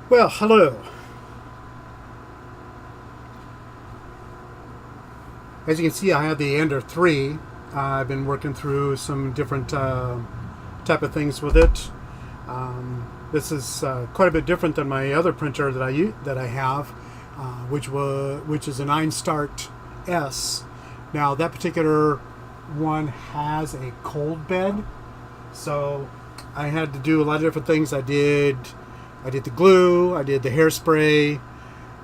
Well, hello. As you can see, I have the Ender3. I've been working through some different type of things with it. This is quite a bit different than my other printer that I have, which is an Einstart S. Now that particular one has a cold bed, so I had to do a lot of different things. I did the glue, I did the hairspray.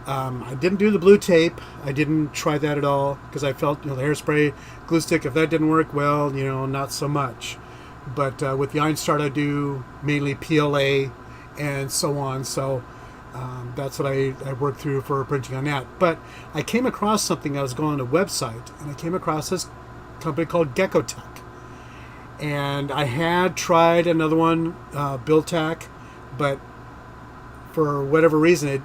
I didn't do the blue tape. I didn't try that at all because I felt, the hairspray, glue stick, if that didn't work, well, not so much. But with the Einstart, I do mainly PLA and so on. So that's what I worked through for printing on that. But I came across something. I was going on a website, and I came across this company called GeckoTek. And I had tried another one, BuildTak, but for whatever reason,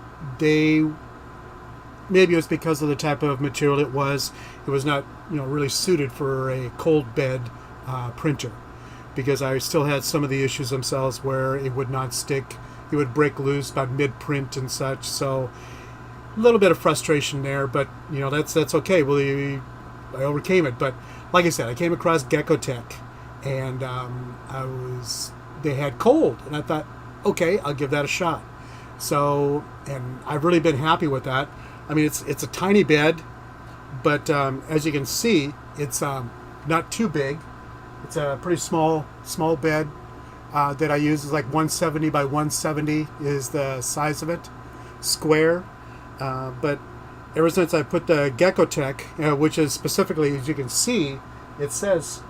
maybe it was because of the type of material it was not really suited for a cold bed printer, because I still had some of the issues themselves where it would not stick, it would break loose about mid-print and such. So a little bit of frustration there, but that's okay. Well, I overcame it. But like I said, I came across GeckoTek, and they had cold, and I thought, okay, I'll give that a shot. So, and I've really been happy with that. I mean, it's a tiny bed, but as you can see, it's not too big. It's a pretty small bed that I use. Is like 170 by 170 is the size of it, square. But ever since I put the GeckoTek, which is specifically, as you can see, it says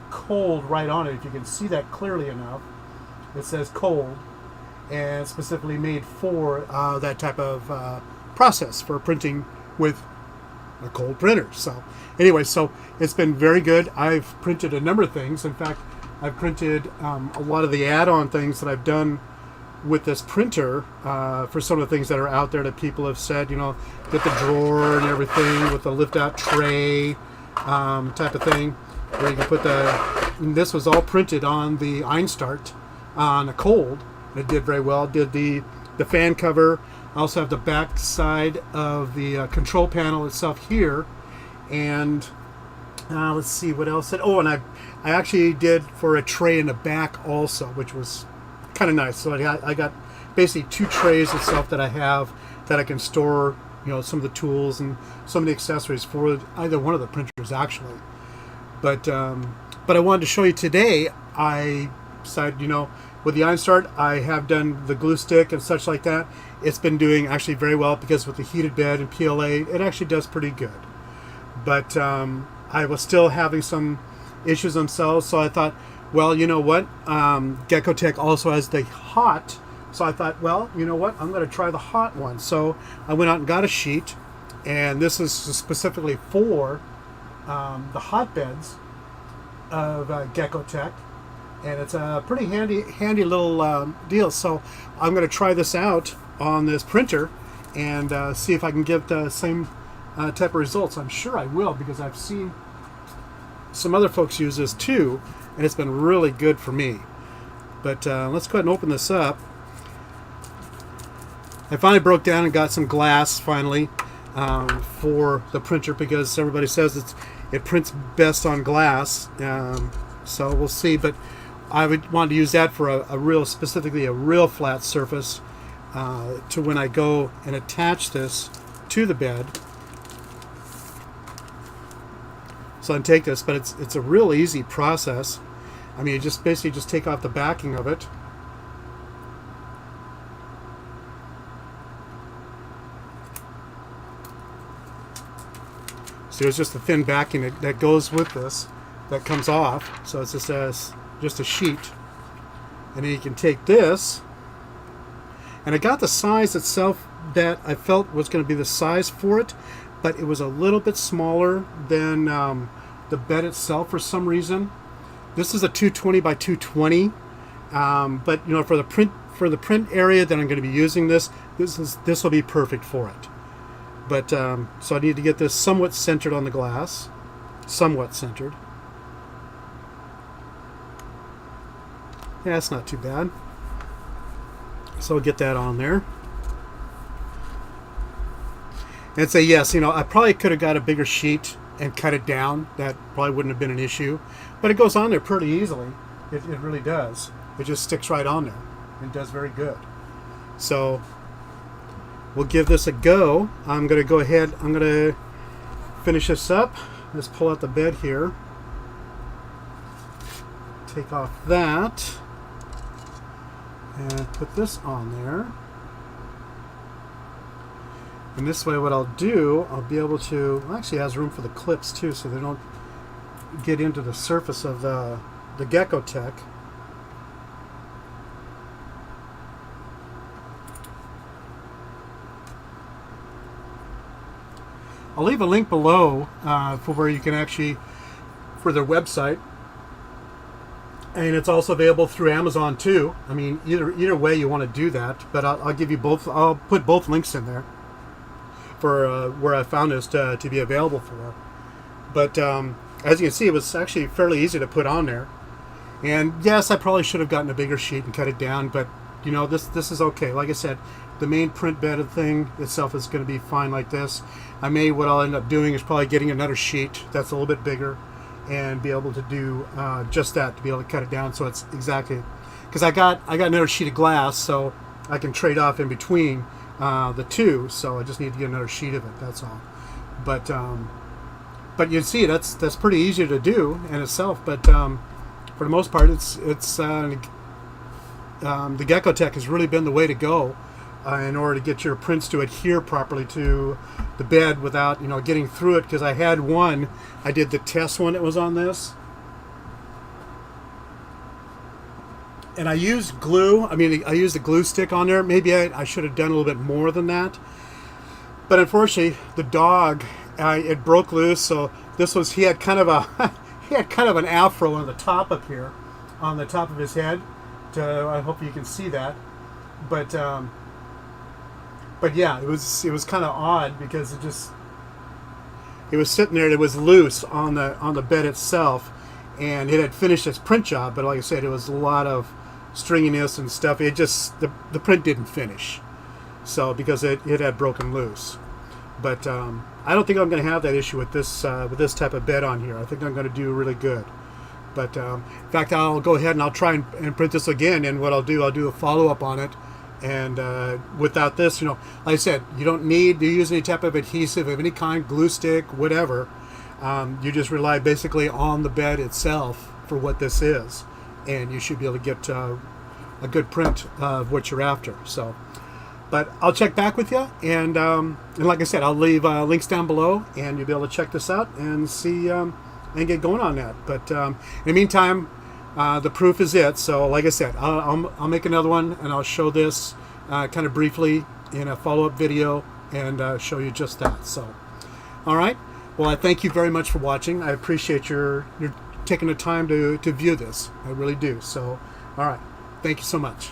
cold right on it. If you can see that clearly enough, it says cold, and specifically made for that type of process for printing with a cold printer. So anyway, so it's been very good. I've printed a number of things. In fact, I've printed a lot of the add-on things that I've done with this printer for some of the things that are out there that people have said, get the drawer and everything with the lift-out tray type of thing, where you can put and this was all printed on the Einstart on a cold. It did very well. Did the fan cover. I also have the back side of the control panel itself here, and let's see what else. And I actually did for a tray in the back also, which was kind of nice. So I got basically two trays itself that I have that I can store, some of the tools and some of the accessories for either one of the printers actually. But I wanted to show you today. I decided, with the Einstart, I have done the glue stick and such like that. It's been doing actually very well because with the heated bed and PLA, it actually does pretty good. But I was still having some issues themselves, so I thought, well, you know what? GeckoTek also has the hot, so I thought, well, you know what? I'm going to try the hot one. So I went out and got a sheet, and this is specifically for the hotbeds of GeckoTek. And it's a pretty handy little deal. So I'm going to try this out on this printer and see if I can get the same type of results. I'm sure I will, because I've seen some other folks use this too, and it's been really good for me. But let's go ahead and open this up. I finally broke down and got some glass finally for the printer, because everybody says it prints best on glass. So we'll see. But I would want to use that for specifically a real flat surface to when I go and attach this to the bed. So I can take this, but it's a real easy process. I mean, you just basically just take off the backing of it. So there's just a thin backing that goes with this that comes off. So it's just a sheet, and then you can take this, and I got the size itself that I felt was going to be the size for it, but it was a little bit smaller than the bed itself for some reason. This is a 220 by 220, but for the print area that I'm going to be using this will be perfect for it. But so I need to get this somewhat centered on the glass, somewhat centered. Yeah, that's not too bad. So I'll get that on there. And say, yes, you know, I probably could have got a bigger sheet and cut it down. That probably wouldn't have been an issue. But it goes on there pretty easily. It really does. It just sticks right on there. It does very good. So we'll give this a go. I'm going to go ahead. I'm going to finish this up. Let's pull out the bed here. Take off that. And put this on there. And this way what I'll do, I'll be able to, well, actually it has room for the clips too, so they don't get into the surface of the GeckoTek. I'll leave a link below for where you can actually, for their website. And it's also available through Amazon too. I mean, either way you want to do that, but I'll give you both, I'll put both links in there for where I found this to be available for. But as you can see, it was actually fairly easy to put on there. And yes, I probably should have gotten a bigger sheet and cut it down, but you know, this is okay. Like I said, the main print bed thing itself is going to be fine like this. What I'll end up doing is probably getting another sheet that's a little bit bigger and be able to do just that, to be able to cut it down so it's exactly, because I got another sheet of glass, so I can trade off in between the two, so I just need to get another sheet of it, that's all. But you see, that's pretty easy to do in itself, but for the most part, the GeckoTek has really been the way to go in order to get your prints to adhere properly to the bed without, you know, getting through it, because I had one, I did the test one that was on this, and I used glue. I used a glue stick on there. Maybe I should have done a little bit more than that, but unfortunately the dog, it broke loose. So this was, he had kind of a he had kind of an afro on the top up here, on the top of his head. I hope you can see that, but yeah, it was kind of odd because it was sitting there. It was loose on the bed itself, and it had finished its print job. But like I said, it was a lot of stringiness and stuff. It just the print didn't finish, so because it had broken loose. But I don't think I'm going to have that issue with this type of bed on here. I think I'm going to do really good. But in fact, I'll go ahead and I'll try and print this again. And what I'll do a follow-up on it. And without this, you know, like I said, you don't need to use any type of adhesive of any kind, glue stick, whatever. You just rely basically on the bed itself for what this is, and you should be able to get a good print of what you're after. So, but I'll check back with you, and like I said, I'll leave links down below, and you'll be able to check this out and see and get going on that. But in the meantime, the proof is it. So like I said, I'll make another one, and I'll show this kind of briefly in a follow-up video and show you just that. So, all right. Well, I thank you very much for watching. I appreciate your taking the time to view this. I really do. So, all right. Thank you so much.